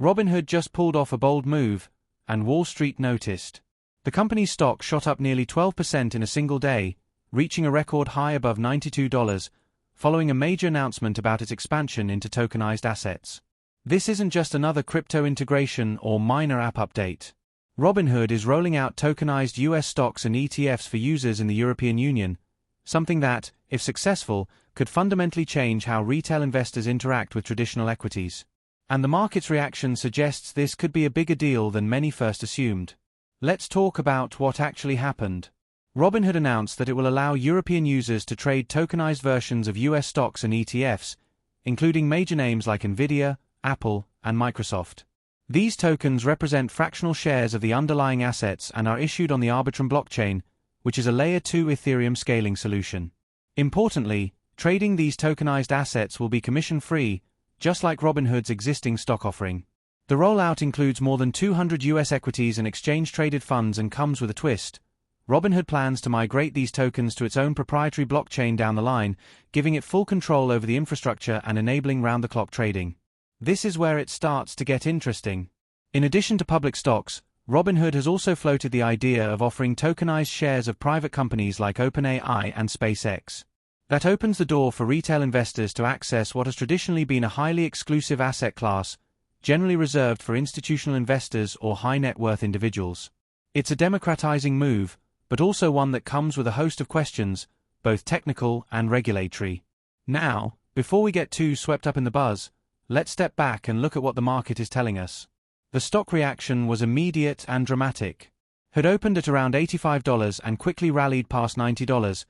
Robinhood just pulled off a bold move, and Wall Street noticed. The company's stock shot up nearly 12% in a single day, reaching a record high above $92, following a major announcement about its expansion into tokenized assets. This isn't just another crypto integration or minor app update. Robinhood is rolling out tokenized US stocks and ETFs for users in the European Union, something that, if successful, could fundamentally change how retail investors interact with traditional equities. And the market's reaction suggests this could be a bigger deal than many first assumed. Let's talk about what actually happened. Robinhood announced that it will allow European users to trade tokenized versions of US stocks and ETFs, including major names like Nvidia, Apple, and Microsoft. These tokens represent fractional shares of the underlying assets and are issued on the Arbitrum blockchain, which is a Layer 2 Ethereum scaling solution. Importantly, trading these tokenized assets will be commission-free, just like Robinhood's existing stock offering. The rollout includes more than 200 US equities and exchange-traded funds and comes with a twist. Robinhood plans to migrate these tokens to its own proprietary blockchain down the line, giving it full control over the infrastructure and enabling round-the-clock trading. This is where it starts to get interesting. In addition to public stocks, Robinhood has also floated the idea of offering tokenized shares of private companies like OpenAI and SpaceX. That opens the door for retail investors to access what has traditionally been a highly exclusive asset class, generally reserved for institutional investors or high-net-worth individuals. It's a democratizing move, but also one that comes with a host of questions, both technical and regulatory. Now, before we get too swept up in the buzz, let's step back and look at what the market is telling us. The stock reaction was immediate and dramatic. Had opened at around $85 and quickly rallied past $90,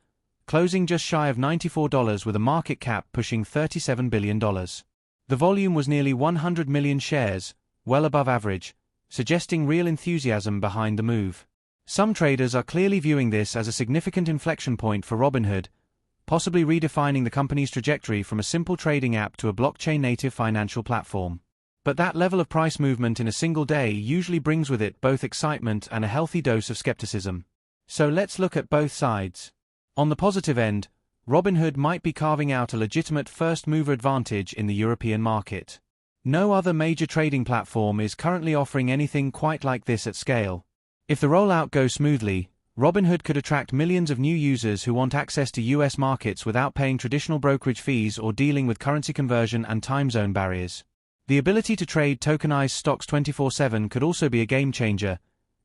closing just shy of $94 with a market cap pushing $37 billion. The volume was nearly 100 million shares, well above average, suggesting real enthusiasm behind the move. Some traders are clearly viewing this as a significant inflection point for Robinhood, possibly redefining the company's trajectory from a simple trading app to a blockchain-native financial platform. But that level of price movement in a single day usually brings with it both excitement and a healthy dose of skepticism. So let's look at both sides. On the positive end, Robinhood might be carving out a legitimate first-mover advantage in the European market. No other major trading platform is currently offering anything quite like this at scale. If the rollout goes smoothly, Robinhood could attract millions of new users who want access to US markets without paying traditional brokerage fees or dealing with currency conversion and time zone barriers. The ability to trade tokenized stocks 24/7 could also be a game-changer,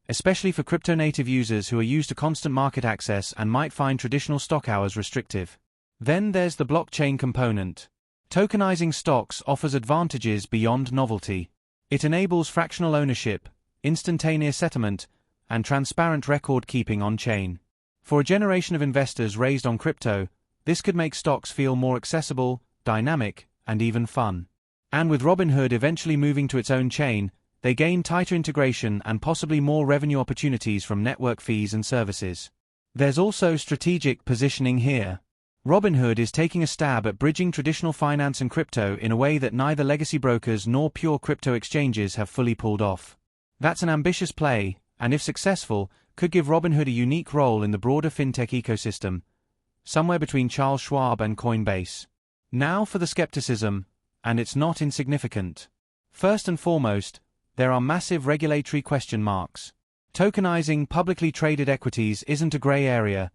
especially for crypto-native users who are used to constant market access and might find traditional stock hours restrictive. Then there's the blockchain component. Tokenizing stocks offers advantages beyond novelty. It enables fractional ownership, instantaneous settlement, and transparent record-keeping on-chain. For a generation of investors raised on crypto, this could make stocks feel more accessible, dynamic, and even fun. And with Robinhood eventually moving to its own chain, they gain tighter integration and possibly more revenue opportunities from network fees and services. There's also strategic positioning here. Robinhood is taking a stab at bridging traditional finance and crypto in a way that neither legacy brokers nor pure crypto exchanges have fully pulled off. That's an ambitious play, and if successful, could give Robinhood a unique role in the broader Fintech ecosystem, somewhere between Charles Schwab and Coinbase. Now for the skepticism, and it's not insignificant. First and foremost, there are massive regulatory question marks. Tokenizing publicly traded equities isn't a gray area,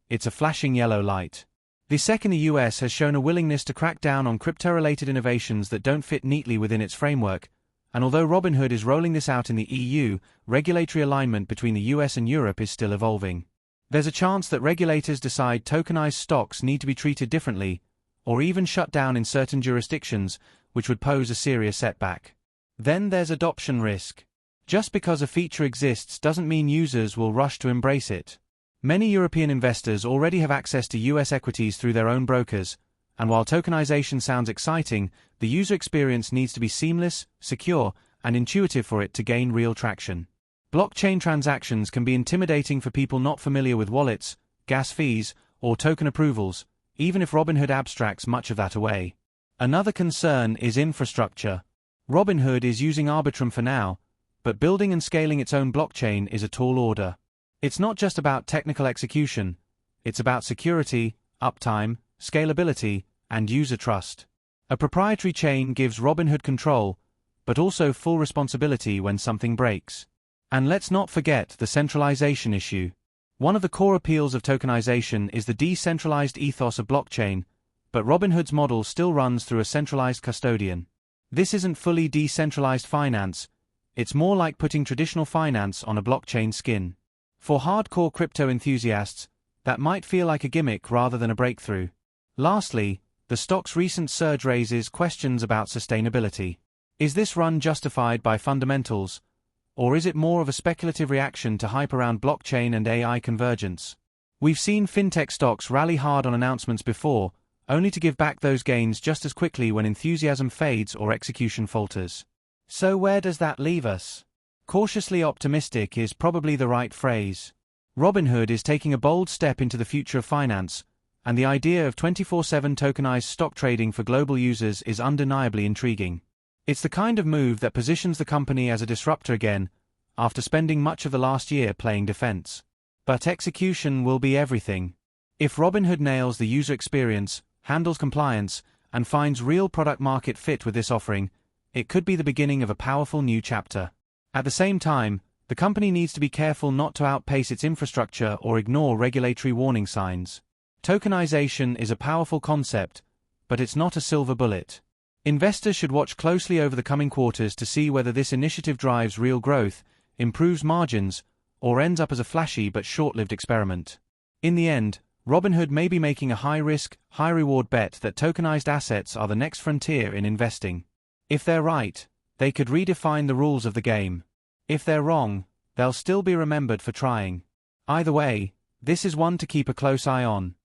it's a flashing yellow light. The SEC in the US has shown a willingness to crack down on crypto-related innovations that don't fit neatly within its framework, and although Robinhood is rolling this out in the EU, regulatory alignment between the US and Europe is still evolving. There's a chance that regulators decide tokenized stocks need to be treated differently, or even shut down in certain jurisdictions, which would pose a serious setback. Then there's adoption risk. Just because a feature exists doesn't mean users will rush to embrace it. Many European investors already have access to US equities through their own brokers, and while tokenization sounds exciting, the user experience needs to be seamless, secure, and intuitive for it to gain real traction. Blockchain transactions can be intimidating for people not familiar with wallets, gas fees, or token approvals, even if Robinhood abstracts much of that away. Another concern is infrastructure. Robinhood is using Arbitrum for now, but building and scaling its own blockchain is a tall order. It's not just about technical execution, it's about security, uptime, scalability, and user trust. A proprietary chain gives Robinhood control, but also full responsibility when something breaks. And let's not forget the centralization issue. One of the core appeals of tokenization is the decentralized ethos of blockchain, but Robinhood's model still runs through a centralized custodian. This isn't fully decentralized finance, it's more like putting traditional finance on a blockchain skin. For hardcore crypto enthusiasts, that might feel like a gimmick rather than a breakthrough. Lastly, the stock's recent surge raises questions about sustainability. Is this run justified by fundamentals, or is it more of a speculative reaction to hype around blockchain and AI convergence? We've seen fintech stocks rally hard on announcements before, only to give back those gains just as quickly when enthusiasm fades or execution falters. So where does that leave us? Cautiously optimistic is probably the right phrase. Robinhood is taking a bold step into the future of finance, and the idea of 24/7 tokenized stock trading for global users is undeniably intriguing. It's the kind of move that positions the company as a disruptor again, after spending much of the last year playing defense. But execution will be everything. If Robinhood nails the user experience, handles compliance, and finds real product-market fit with this offering, it could be the beginning of a powerful new chapter. At the same time, the company needs to be careful not to outpace its infrastructure or ignore regulatory warning signs. Tokenization is a powerful concept, but it's not a silver bullet. Investors should watch closely over the coming quarters to see whether this initiative drives real growth, improves margins, or ends up as a flashy but short-lived experiment. In the end, Robinhood may be making a high-risk, high-reward bet that tokenized assets are the next frontier in investing. If they're right, they could redefine the rules of the game. If they're wrong, they'll still be remembered for trying. Either way, this is one to keep a close eye on.